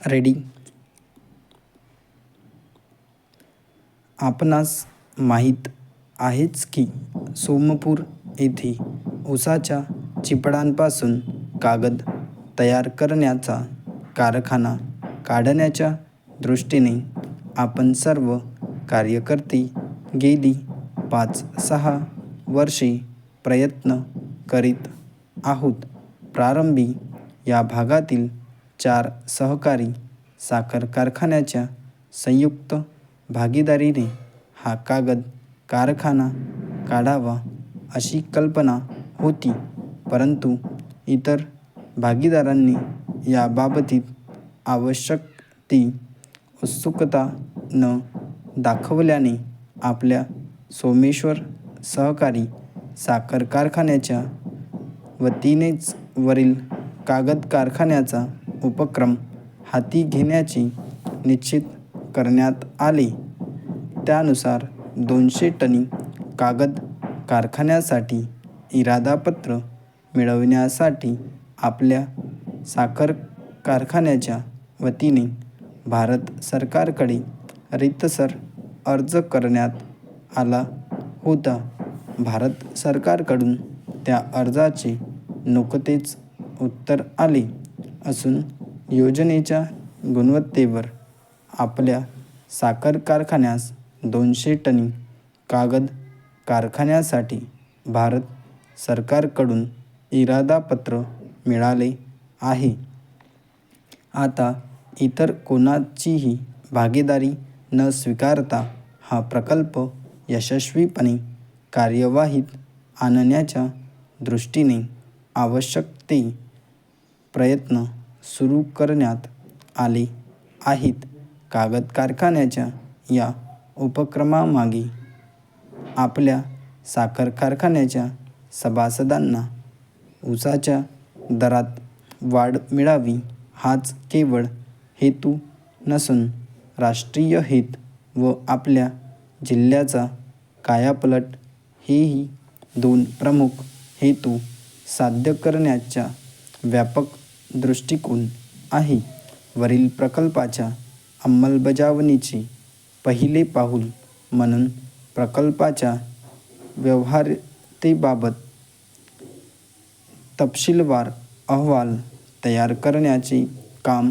Ready. आपणास माहीत आहेच की सोमपूर येथे ऊसाच्या चिपळांपासून कागद तयार करण्याचा कारखाना काढण्याच्या दृष्टीने आपण सर्व कार्यकर्ते गेली 5-6 वर्षे प्रयत्न करीत आहोत. प्रारंभी या भागातील 4 सहकारी साखर कारखान्याच्या संयुक्त भागीदारीने हा कागद कारखाना काढावा अशी कल्पना होती, परंतु इतर भागीदारांनी याबाबतीत आवश्यक ती उत्सुकता न दाखवल्याने आपल्या सोमेश्वर सहकारी साखर कारखान्याच्या वतीनेच वरील कागद कारखान्याचा उपक्रम हाती घेण्याचे निश्चित करण्यात आले. त्यानुसार 200 टनी कागद कारखान्यासाठी इरादापत्र मिळविण्यासाठी आपल्या साखर कारखान्याच्या वतीने भारत सरकारकडे रीतसर अर्ज करण्यात आला होता. भारत सरकारकडून त्या अर्जाचे नुकतेच उत्तर आले असून योजनेच्या गुणवत्तेवर आपल्या साखर कारखान्यास 200 टनी कागद कारखान्यासाठी भारत सरकारकडून इरादापत्र मिळाले आहे. आता इतर कोणाचीही भागीदारी न स्वीकारता हा प्रकल्प यशस्वीपणे कार्यवाहीत आणण्याच्या दृष्टीने आवश्यक ते प्रयत्न सुरू करण्यात आले आहेत. कागद कारखान्याच्या या उपक्रमामागे आपल्या साखर कारखान्याच्या सभासदांना ऊसाच्या दरात वाढ मिळावी हाच केवळ हेतू नसून राष्ट्रीय हित व आपल्या जिल्ह्याचा कायापालट हेही 2 प्रमुख हेतू साध्य करण्याचा व्यापक दृष्टिकोन आहे. वरील प्रकल्पाच्या अंमलबजावणीचे पहिले पाऊल म्हणून प्रकल्पाच्या व्यवहार्यतेबाबत तपशीलवार अहवाल तयार करण्याचे काम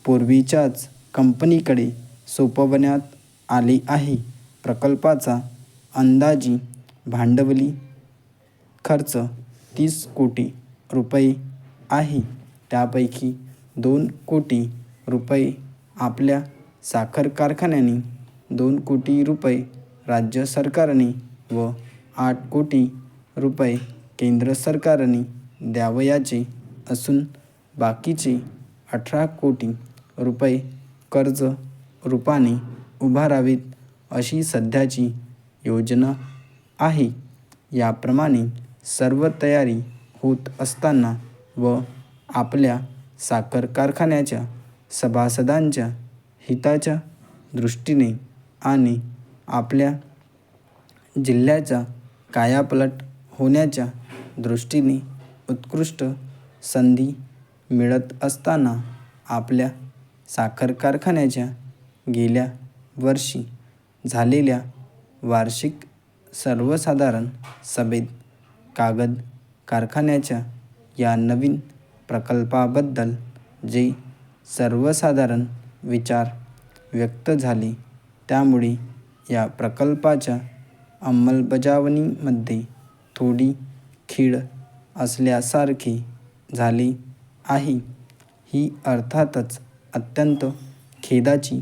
पूर्वीच्याच कंपनीकडे सोपवण्यात आले आहे. प्रकल्पाचा अंदाजी भांडवली खर्च 30 कोटी रुपये आहे. त्यापैकी 2 कोटी रुपये आपल्या साखर कारखान्याने, 2 कोटी रुपये राज्य सरकारने व 8 कोटी रुपये केंद्र सरकारने द्यावयाचे असून बाकीचे 18 कोटी रुपये कर्ज रूपाने उभारावेत अशी सध्याची योजना आहे. याप्रमाणे सर्व तयारी होत असताना व आपल्या साखर कारखान्याच्या सभासदांच्या हिताच्या दृष्टीने आणि आपल्या जिल्ह्याचा कायापालट होण्याच्या दृष्टीने उत्कृष्ट संधी मिळत असताना आपल्या साखर कारखान्याच्या गेल्या वर्षी झालेल्या वार्षिक सर्वसाधारण सभेत कागद कारखान्याच्या या नवीन प्रकल्पाबद्दल जे सर्वसाधारण विचार व्यक्त झाले, त्यामुळे या प्रकल्पाच्या अंमलबजावणीमध्ये थोडी खीळ असल्यासारखे झाले आहे. ही अर्थातच अत्यंत खेदाची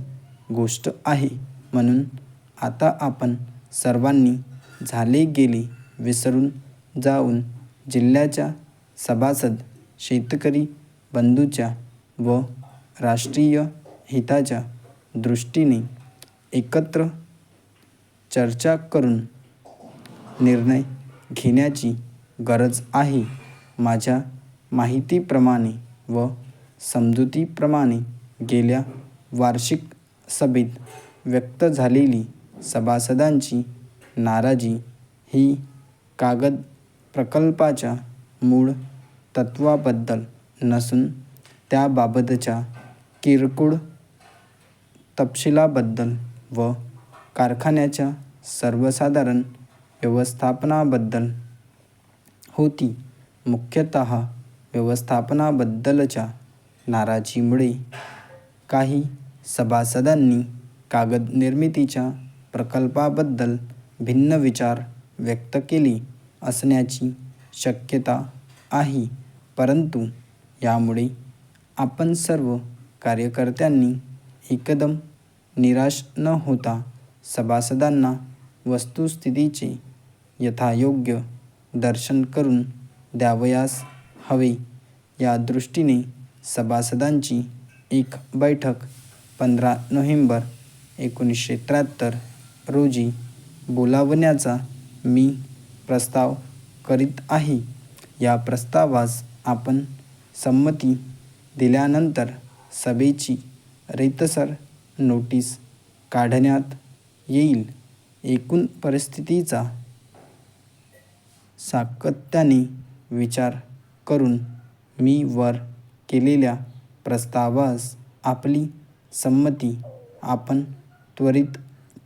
गोष्ट आहे. म्हणून आता आपण सर्वांनी झाले गेले विसरून जाऊन जिल्ह्याच्या सभासद शेतकरी बंधूंच्या व राष्ट्रीय हिताच्या दृष्टीने एकत्र चर्चा करून निर्णय घेण्याची गरज आहे. माझ्या माहितीप्रमाणे व समजुतीप्रमाणे गेल्या वार्षिक सभेत व्यक्त झालेली सभासदांची नाराजी ही कागद प्रकल्पाच्या मूळ तत्वाबद्दल नसून त्याबाबतच्या किरकोळ तपशिलाबद्दल व कारखान्याच्या सर्वसाधारण व्यवस्थापनाबद्दल होती. मुख्यतः व्यवस्थापनाबद्दलच्या नाराजीमुळे काही सभासदांनी कागद निर्मितीच्या प्रकल्पाबद्दल भिन्न विचार व्यक्त केले असण्याची शक्यता आहे. परंतु यामुळे आपण सर्व कार्यकर्त्यांनी एकदम निराश न होता सभासदांना वस्तुस्थितीचे यथायोग्य दर्शन करून द्यावयास हवे. या दृष्टीने सभासदांची एक बैठक 15 नोव्हेंबर 1973 रोजी बोलावण्याचा मी प्रस्ताव करीत आहे. या प्रस्तावास आपण संमती दिल्यानंतर सभेची रीतसर नोटीस काढण्यात येईल. एकूण परिस्थितीचा सातत्याने विचार करून मी वर केलेल्या प्रस्तावास आपली संमती आपण त्वरित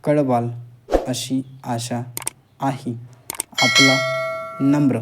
कळवाल अशी आशा आहे. आपला नम्र